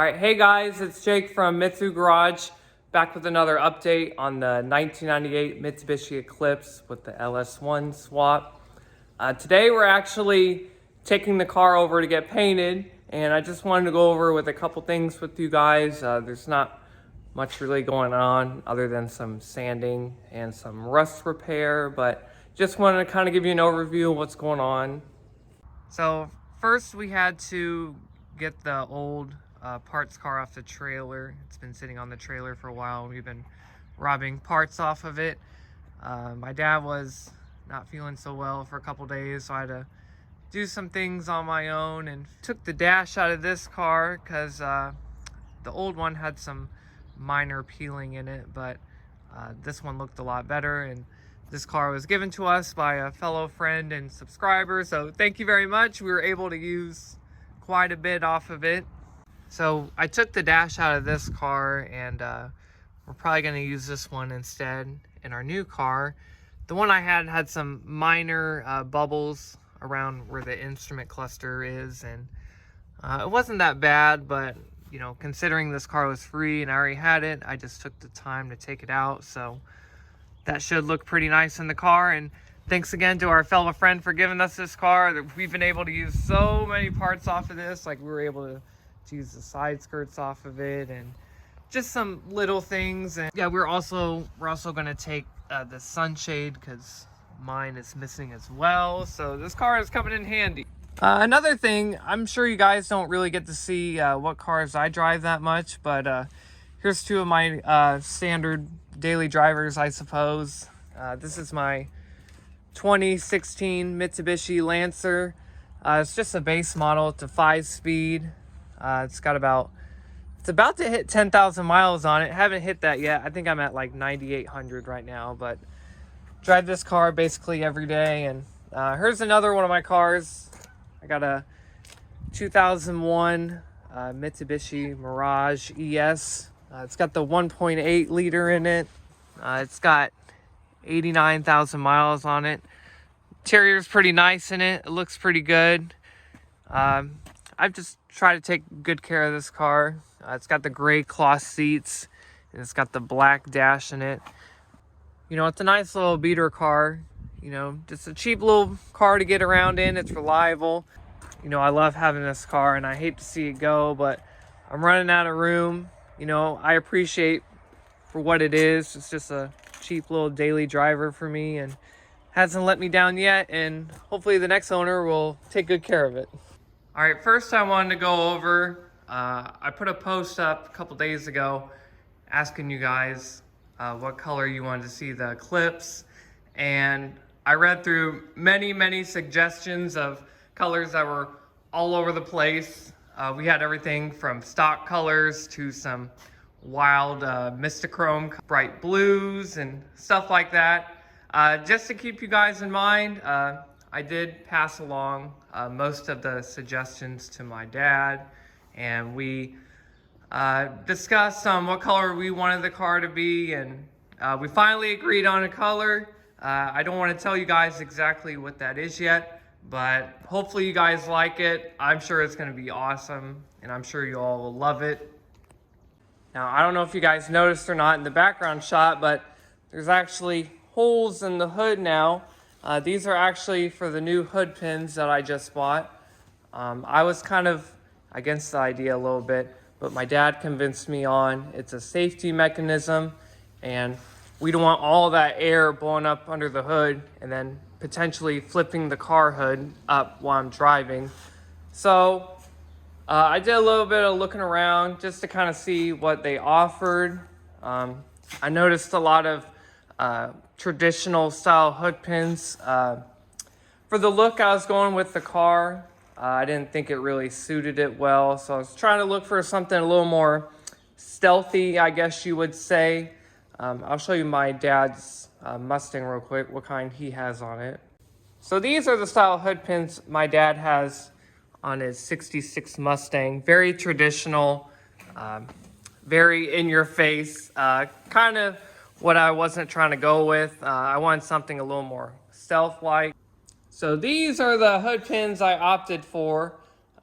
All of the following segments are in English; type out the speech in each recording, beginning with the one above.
Alright, hey guys, it's Jake from Mitzu Garage, back with another update on the 1998 Mitsubishi Eclipse with the LS1 swap. Today we're actually taking the car over to get painted, and I just wanted to go over with a couple things with you guys. There's not much really going on other than some sanding and some rust repair, but just wanted to kind of give you an overview of what's going on. So first we had to get the old parts car off the trailer. It's been sitting on the trailer for a while. We've been robbing parts off of it. My dad was not feeling so well for a couple days, so I had to do some things on my own and took the dash out of this car because the old one had some minor peeling in it, but this one looked a lot better, and this car was given to us by a fellow friend and subscriber, so thank you very much. We were able to use quite a bit off of it. So I took the dash out of this car, and we're probably going to use this one instead in our new car. The one I had some minor bubbles around where the instrument cluster is, and it wasn't that bad, but you know, considering this car was free and I already had it, I just took the time to take it out. So that should look pretty nice in the car. And thanks again to our fellow friend for giving us this car. We've been able to use so many parts off of this. Like we were able to use the side skirts off of it and just some little things. And yeah, we're also going to take the sunshade because mine is missing as well. So this car is coming in handy. Another thing, I'm sure you guys don't really get to see what cars I drive that much, but here's two of my standard daily drivers, I suppose. This is my 2016 Mitsubishi Lancer. It's just a base model. It's a 5-speed. It's about to hit 10,000 miles on it. Haven't hit that yet. I think I'm at like 9,800 right now, but drive this car basically every day. And here's another one of my cars. I got a 2001 Mitsubishi Mirage ES. It's got the 1.8 liter in it. It's got 89,000 miles on it. Interior's pretty nice in it. It looks pretty good. I've just tried to take good care of this car. It's got the gray cloth seats, and it's got the black dash in it. You know, it's a nice little beater car. You know, just a cheap little car to get around in. It's reliable. You know, I love having this car, and I hate to see it go, but I'm running out of room. You know, I appreciate for what it is. It's just a cheap little daily driver for me, and hasn't let me down yet, and hopefully the next owner will take good care of it. All right, first I wanted to go over, I put a post up a couple days ago asking you guys what color you wanted to see the Eclipse, and I read through many suggestions of colors that were all over the place. We had everything from stock colors to some wild Mistachrome, bright blues and stuff like that. Just to keep you guys in mind, I did pass along most of the suggestions to my dad, and we discussed what color we wanted the car to be, and we finally agreed on a color. I don't want to tell you guys exactly what that is yet, but hopefully you guys like it. I'm sure it's going to be awesome, and I'm sure you all will love it. Now, I don't know if you guys noticed or not in the background shot, but there's actually holes in the hood now. These are actually for the new hood pins that I just bought. I was kind of against the idea a little bit, but my dad convinced me on. It's a safety mechanism, and we don't want all that air blowing up under the hood and then potentially flipping the car hood up while I'm driving. So I did a little bit of looking around just to kind of see what they offered. I noticed a lot of traditional style hood pins. For the look I was going with the car, I didn't think it really suited it well, so I was trying to look for something a little more stealthy, I guess you would say. I'll show you my dad's Mustang real quick, what kind he has on it. So these are the style hood pins my dad has on his 66 Mustang. Very traditional, very in your face, kind of what I wasn't trying to go with. I wanted something a little more stealth-like. So these are the hood pins I opted for.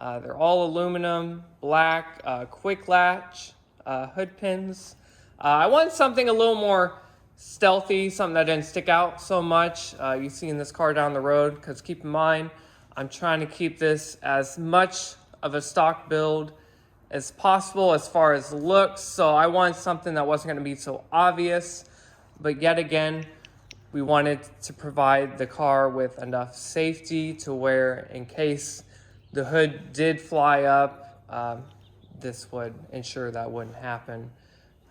They're all aluminum, black, quick latch hood pins. I wanted something a little more stealthy, something that didn't stick out so much. You see in this car down the road, because keep in mind, I'm trying to keep this as much of a stock build as possible as far as looks. So I wanted something that wasn't going to be so obvious, but yet again, we wanted to provide the car with enough safety to where in case the hood did fly up, this would ensure that wouldn't happen.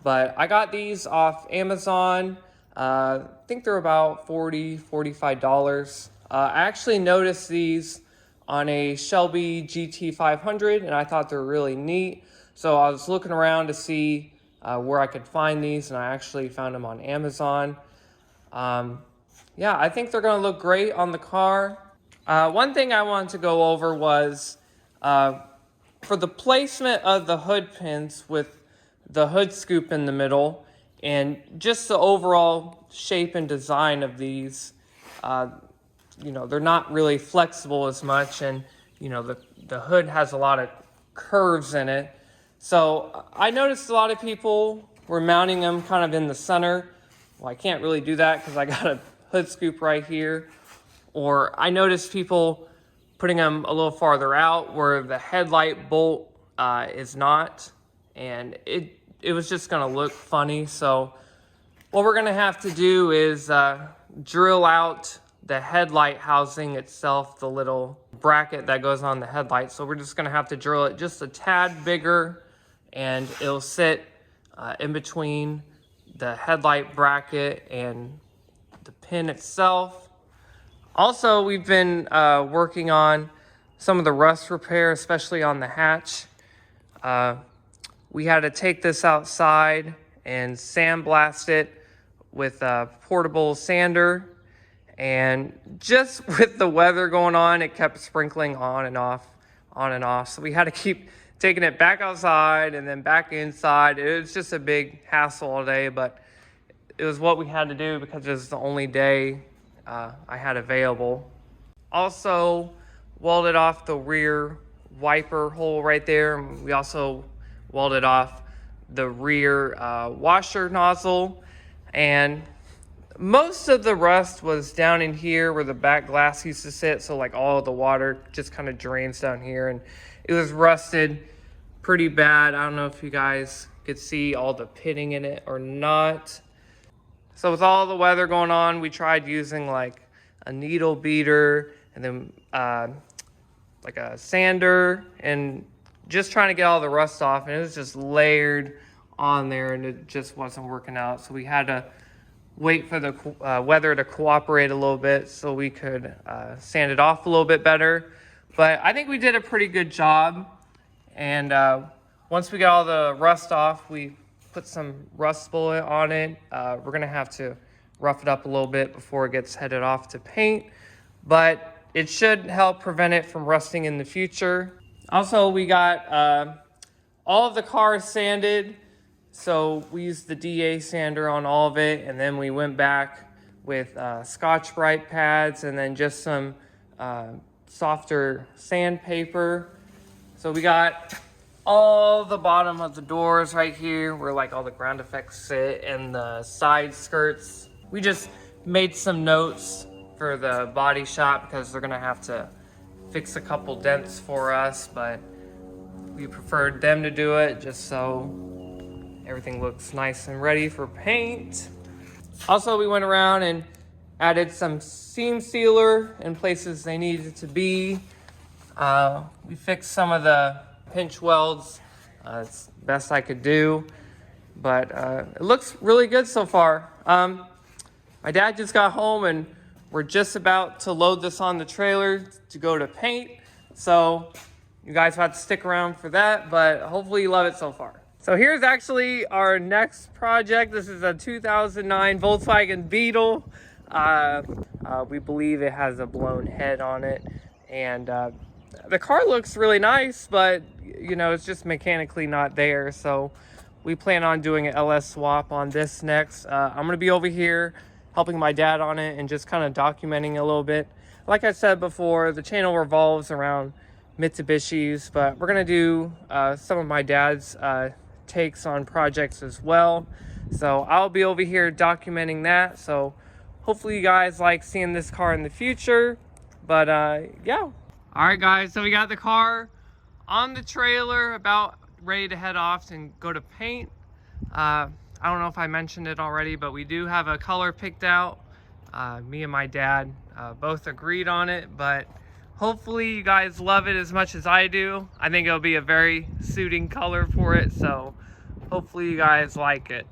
But I got these off Amazon. I think they're about $45. I actually noticed these on a Shelby GT500, and I thought they were really neat. So I was looking around to see where I could find these, and I actually found them on Amazon. Yeah, I think they're going to look great on the car. One thing I wanted to go over was for the placement of the hood pins with the hood scoop in the middle and just the overall shape and design of these. You know, they're not really flexible as much, and you know, the hood has a lot of curves in it. So I noticed a lot of people were mounting them kind of in the center. Well, I can't really do that because I got a hood scoop right here. Or I noticed people putting them a little farther out where the headlight bolt is not, and it was just gonna look funny. So what we're gonna have to do is drill out the headlight housing itself, the little bracket that goes on the headlight. So we're just gonna have to drill it just a tad bigger, and it'll sit in between the headlight bracket and the pin itself. Also, we've been working on some of the rust repair, especially on the hatch. We had to take this outside and sandblast it with a portable sander. And just with the weather going on, it kept sprinkling on and off, on and off. So we had to keep taking it back outside and then back inside. It was just a big hassle all day, but it was what we had to do because it was the only day I had available. Also welded off the rear wiper hole right there. We also welded off the rear washer nozzle, and most of the rust was down in here where the back glass used to sit. So like all of the water just kind of drains down here, and it was rusted pretty bad. I don't know if you guys could see all the pitting in it or not. So with all the weather going on, we tried using like a needle beater and then like a sander and just trying to get all the rust off, and it was just layered on there and it just wasn't working out. So we had to wait for the weather to cooperate a little bit so we could sand it off a little bit better. But I think we did a pretty good job. And once we got all the rust off, we put some rust bullet on it. We're gonna have to rough it up a little bit before it gets headed off to paint, but it should help prevent it from rusting in the future. Also, we got all of the cars sanded. So we used the DA sander on all of it, and then we went back with Scotch-Brite pads and then just some softer sandpaper. So we got all the bottom of the doors right here where like all the ground effects sit, and the side skirts. We just made some notes for the body shop because they're gonna have to fix a couple dents for us, but we preferred them to do it just so everything looks nice and ready for paint. Also, we went around and added some seam sealer in places they needed to be. We fixed some of the pinch welds. It's the best I could do, but it looks really good so far. My dad just got home and we're just about to load this on the trailer to go to paint. So you guys have to stick around for that, but hopefully you love it so far. So here's actually our next project. This is a 2009 Volkswagen Beetle. We believe it has a blown head on it, and the car looks really nice, but you know, it's just mechanically not there. So we plan on doing an LS swap on this next. I'm gonna be over here helping my dad on it and just kind of documenting a little bit. Like I said before, the channel revolves around Mitsubishis, but we're gonna do some of my dad's takes on projects as well. So I'll be over here documenting that. So hopefully you guys like seeing this car in the future. But yeah. All right, guys. So we got the car on the trailer, about ready to head off and go to paint. I don't know if I mentioned it already, but we do have a color picked out. Me and my dad both agreed on it, but hopefully you guys love it as much as I do. I think it'll be a very suiting color for it, so hopefully you guys like it.